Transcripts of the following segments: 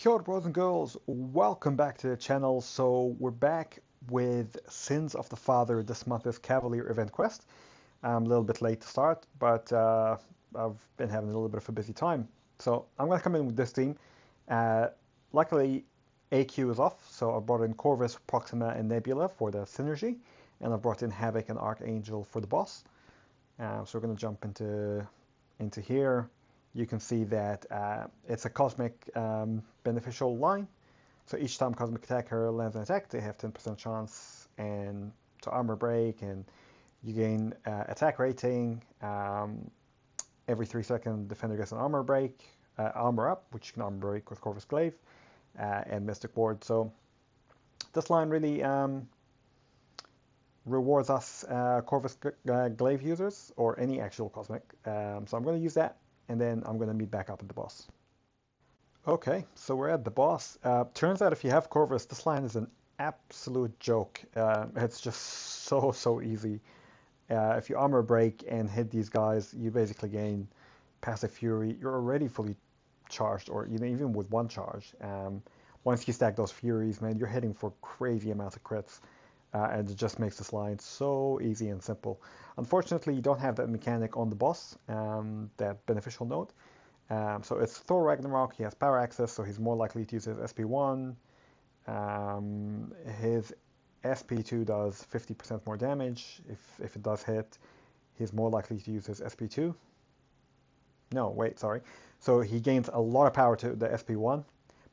Kia ora, boys and girls, welcome back to the channel. So we're back with Sins of the Father. This month is Cavalier event quest. I'm a little bit late to start, but I've been having a little bit of a busy time. So I'm going to come in with this team. Uh, Luckily, AQ is off, so I brought in Corvus, Proxima, and Nebula for the synergy, and I brought in Havoc and Archangel for the boss. So we're going to jump into here. You can see that it's a cosmic beneficial line. So each time cosmic attacker lands an attack, they have 10% chance and to armor break, and you gain attack rating. Every 3 seconds, defender gets an armor break, armor up, which you can armor break with Corvus Glaive and Mystic Ward. So this line really rewards us Corvus Glaive users or any actual cosmic. So I'm going to use that, and then I'm going to meet back up at the boss. Okay, so we're at the boss. Turns out if you have Corvus, this line is an absolute joke. It's just so easy. If you armor break and hit these guys, you basically gain passive fury. You're already fully charged, or even with one charge. Once you stack those furies, man, you're hitting for crazy amounts of crits. And it just makes this line so easy and simple. Unfortunately, you don't have that mechanic on the boss, that beneficial node. So it's Thor Ragnarok. He has power access, so he's more likely to use his SP1. His SP2 does 50% more damage. If it does hit, he's more likely to use his SP2. No, wait, sorry. So he gains a lot of power to the SP1,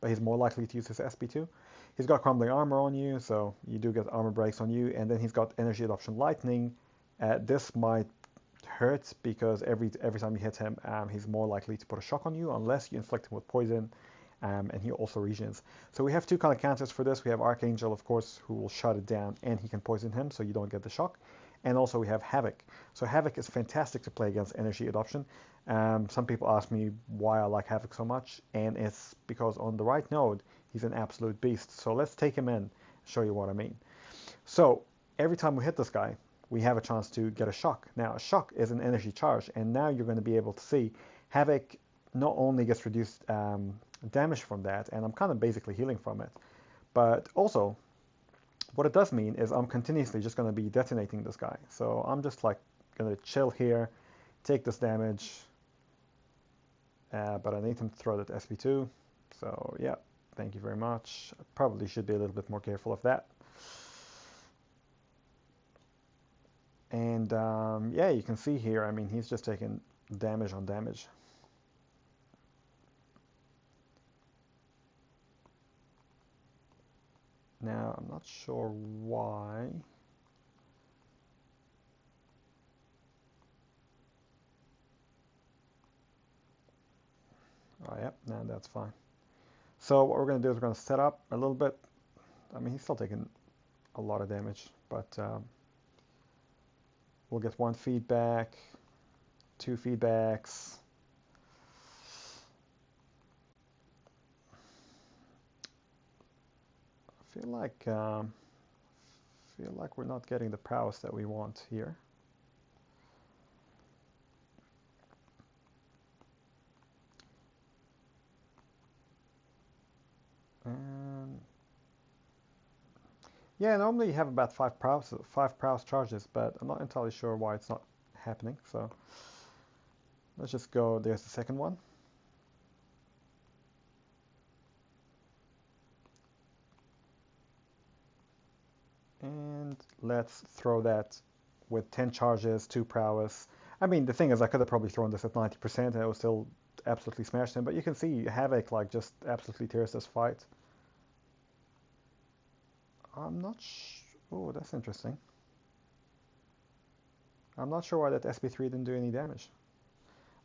but he's more likely to use his SP2. He's got crumbling armor on you, so you do get armor breaks on you, and then he's got energy adoption lightning. This might hurt because every time you hit him, he's more likely to put a shock on you unless you inflict him with poison, and he also regens. So we have two kind of counters for this. We have Archangel, of course, who will shut it down, and he can poison him, so you don't get the shock. And also we have Havoc. So Havoc is fantastic to play against energy adoption. Some people ask me why I like Havoc so much, and it's because on the right node, he's an absolute beast. So let's take him in and show you what I mean. So every time we hit this guy, we have a chance to get a shock. Now, a shock is an energy charge, and now you're going to be able to see Havoc not only gets reduced damage from that, and I'm kind of basically healing from it, but also what it does mean is I'm continuously just going to be detonating this guy. So I'm just like going to chill here, take this damage, but I need him to throw that SP2. So yeah, thank you very much. I probably should be a little bit more careful of that. And yeah, you can see here, I mean, he's just taking damage on damage. Now, I'm not sure why. Oh, yeah, no, that's fine. So what we're going to do is we're going to set up a little bit. I mean, he's still taking a lot of damage, but we'll get 1 feedback, 2 feedbacks. I feel like we're not getting the prowess that we want here. Yeah, normally you have about 5 prowess charges, but I'm not entirely sure why it's not happening. So let's just go. There's the second one. And let's throw that with 10 charges, 2 prowess. I mean, the thing is, I could have probably thrown this at 90% and it would still absolutely smash him. But you can see Havoc like just absolutely tears this fight. I'm not oh, that's interesting. I'm not sure why that SP3 didn't do any damage.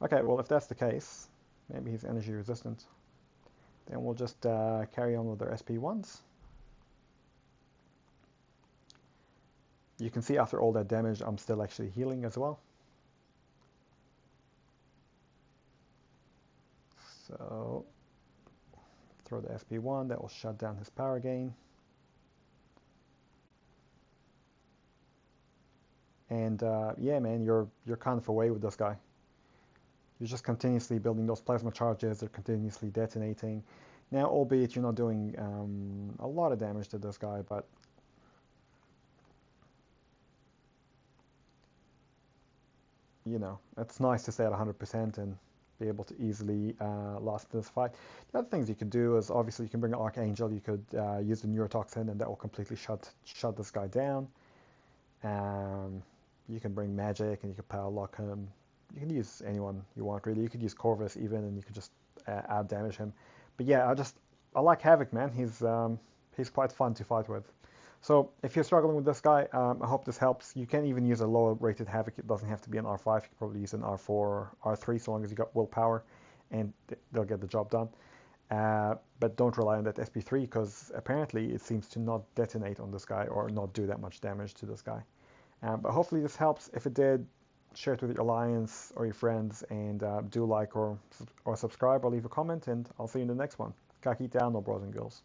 Okay, well, if that's the case, maybe he's energy resistant. Then we'll just carry on with our SP1s. You can see after all that damage, I'm still actually healing as well. So, throw the SP1, that will shut down his power gain. And yeah, man, you're kind of away with this guy. You're just continuously building those plasma charges, they're continuously detonating. Now, albeit you're not doing a lot of damage to this guy, but you know, it's nice to stay at 100% and be able to easily last this fight. The other things you could do is obviously you can bring an Archangel, you could use the Neurotoxin, and that will completely shut this guy down. Um, you can bring Magic, and you could power lock him. You can use anyone you want really. You could use Corvus even, and you could just out damage him. But yeah, I like Havoc, man. He's quite fun to fight with. So if you're struggling with this guy, I hope this helps. You can even use a lower rated Havoc. It doesn't have to be an R5. You could probably use an R4 or R3 so long as you got willpower, and they'll get the job done. But don't rely on that SP3 because apparently it seems to not detonate on this guy or not do that much damage to this guy. But hopefully this helps. If it did, share it with your alliance or your friends, and do like or subscribe or leave a comment, and I'll see you in the next one. Kakita, no bros and girls.